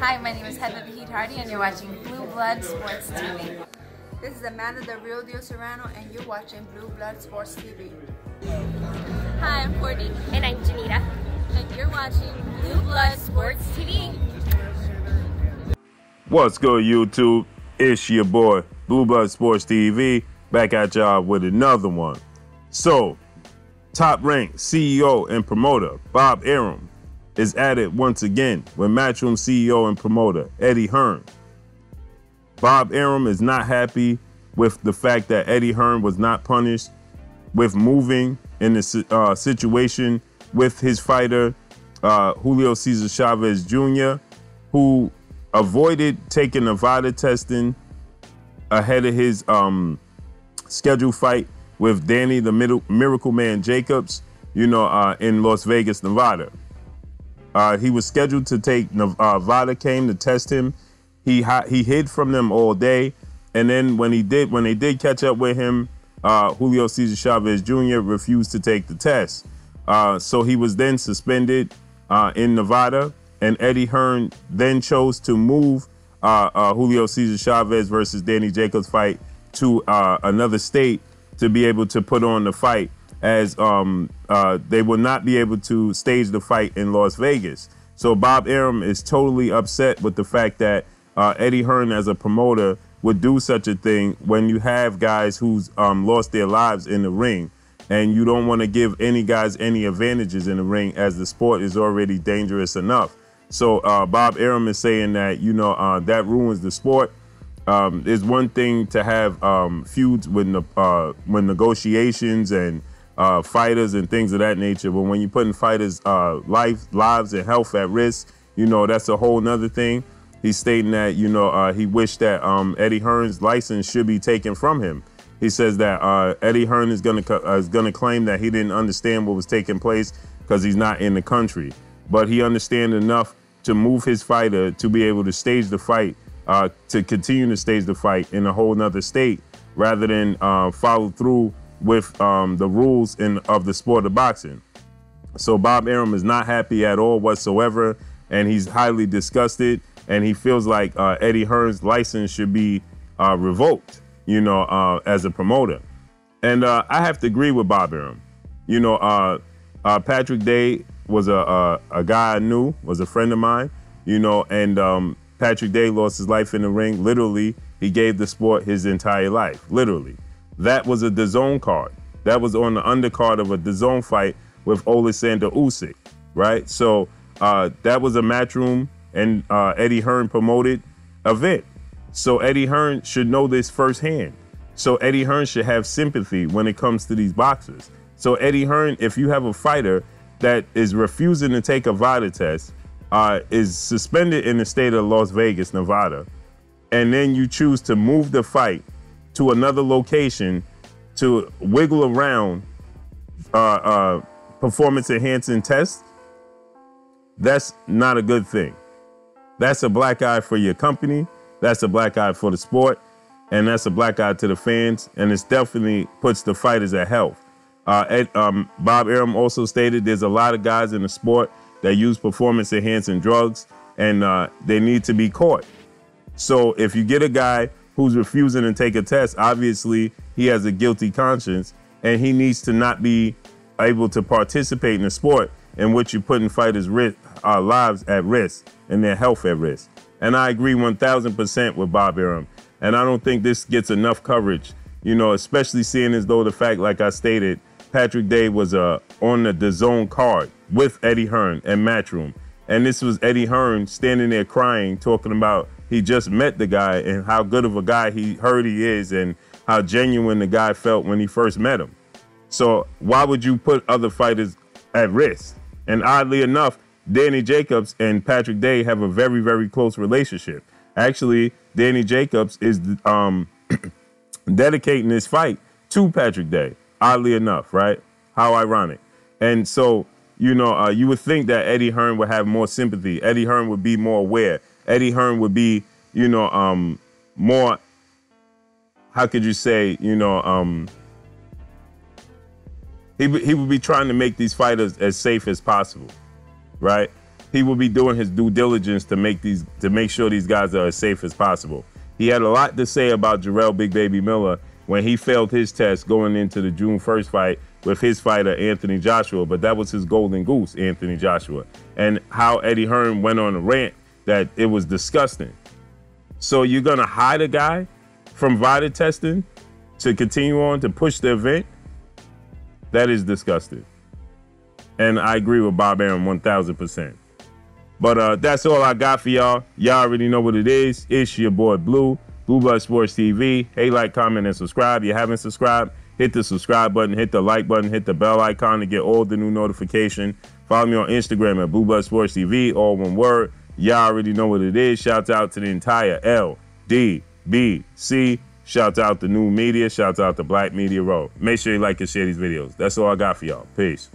Hi, my name is Heather the Heat Hardy, and you're watching Blue Blood Sports TV. This is Amanda the Real Deal Serrano, and you're watching Blue Blood Sports TV. Hi, I'm Courtney. And I'm Janita. And you're watching Blue Blood Sports TV. What's good, YouTube? It's your boy, Blue Blood Sports TV, back at y'all with another one. So, top-ranked CEO and promoter Bob Arum is at it once again with Matchroom CEO and promoter Eddie Hearn. Bob Arum is not happy with the fact that Eddie Hearn was not punished with moving in the situation with his fighter Julio Cesar Chavez Jr., who avoided taking Nevada testing ahead of his scheduled fight with Danny the Miracle Man Jacobs, in Las Vegas, Nevada. He was scheduled to take Nevada came to test him. He hid from them all day, and then when they did catch up with him, Julio Cesar Chavez Jr. refused to take the test. So he was then suspended in Nevada, and Eddie Hearn then chose to move Julio Cesar Chavez versus Danny Jacobs fight to another state to be able to put on the fight, as they will not be able to stage the fight in Las Vegas. So Bob Arum is totally upset with the fact that Eddie Hearn, as a promoter, would do such a thing when you have guys who's lost their lives in the ring, and you don't want to give any guys any advantages in the ring, as the sport is already dangerous enough. So Bob Arum is saying that, that ruins the sport. It's one thing to have feuds when negotiations and fighters and things of that nature, but when you're putting fighters' lives and health at risk, that's a whole nother thing. He's stating that, he wished that Eddie Hearn's license should be taken from him. He says that Eddie Hearn is gonna claim that he didn't understand what was taking place because he's not in the country, but he understands enough to move his fighter to be able to stage the fight, to continue to stage the fight in a whole nother state, rather than follow through with the rules of the sport of boxing. So Bob Arum is not happy at all whatsoever, and he's highly disgusted, and he feels like Eddie Hearn's license should be revoked, as a promoter. And I have to agree with Bob Arum. Patrick Day was a guy I knew, was a friend of mine, and Patrick Day lost his life in the ring. Literally, he gave the sport his entire life, literally. That was a DAZN card. That was on the undercard of a DAZN fight with Oleksandr Usyk, right? So that was a Matchroom and Eddie Hearn promoted event. So Eddie Hearn should know this firsthand. So Eddie Hearn should have sympathy when it comes to these boxers. So Eddie Hearn, if you have a fighter that is refusing to take a VADA test, is suspended in the state of Las Vegas, Nevada, and then you choose to move the fight to another location to wiggle around performance-enhancing tests, that's not a good thing. That's a black eye for your company, that's a black eye for the sport, and that's a black eye to the fans, and it definitely puts the fighters at health. Bob Arum also stated there's a lot of guys in the sport that use performance-enhancing drugs, and they need to be caught. So if you get a guy who's refusing to take a test, obviously he has a guilty conscience, and he needs to not be able to participate in a sport in which you're putting fighters' lives at risk and their health at risk. And I agree 1000% with Bob Arum. And I don't think this gets enough coverage, especially seeing as though the fact, like I stated, Patrick Day was on the DAZN card with Eddie Hearn and Matchroom. And this was Eddie Hearn standing there crying, talking about he just met the guy and how good of a guy he heard he is and how genuine the guy felt when he first met him. So why would you put other fighters at risk? And oddly enough, Danny Jacobs and Patrick Day have a very, very close relationship. Actually, Danny Jacobs is dedicating his fight to Patrick Day, oddly enough, right? How ironic. And so, you would think that Eddie Hearn would have more sympathy. Eddie Hearn would be more aware. Eddie Hearn would be, more, how could you say, he would be trying to make these fighters as safe as possible, right? he will be doing his due diligence to make sure these guys are as safe as possible. He had a lot to say about Jarrell Big Baby Miller when he failed his test going into the June 1st fight with his fighter, Anthony Joshua, but that was his golden goose, Anthony Joshua. And how Eddie Hearn went on a rant that it was disgusting. So you're gonna hide a guy from VIDA testing to continue on to push the event? That is disgusting. And I agree with Bob Arum 1000%. But that's all I got for y'all. Y'all already know what it is. It's your boy Blue Blood Sports TV. Hey, like, comment, and subscribe. If you haven't subscribed, hit the subscribe button, hit the like button, hit the bell icon to get all the new notification. Follow me on Instagram at Blood Sports TV, all one word. Y'all already know what it is. Shouts out to the entire LDBC. Shouts out to New Media. Shouts out to Black Media Row. Make sure you like and share these videos. That's all I got for y'all. Peace.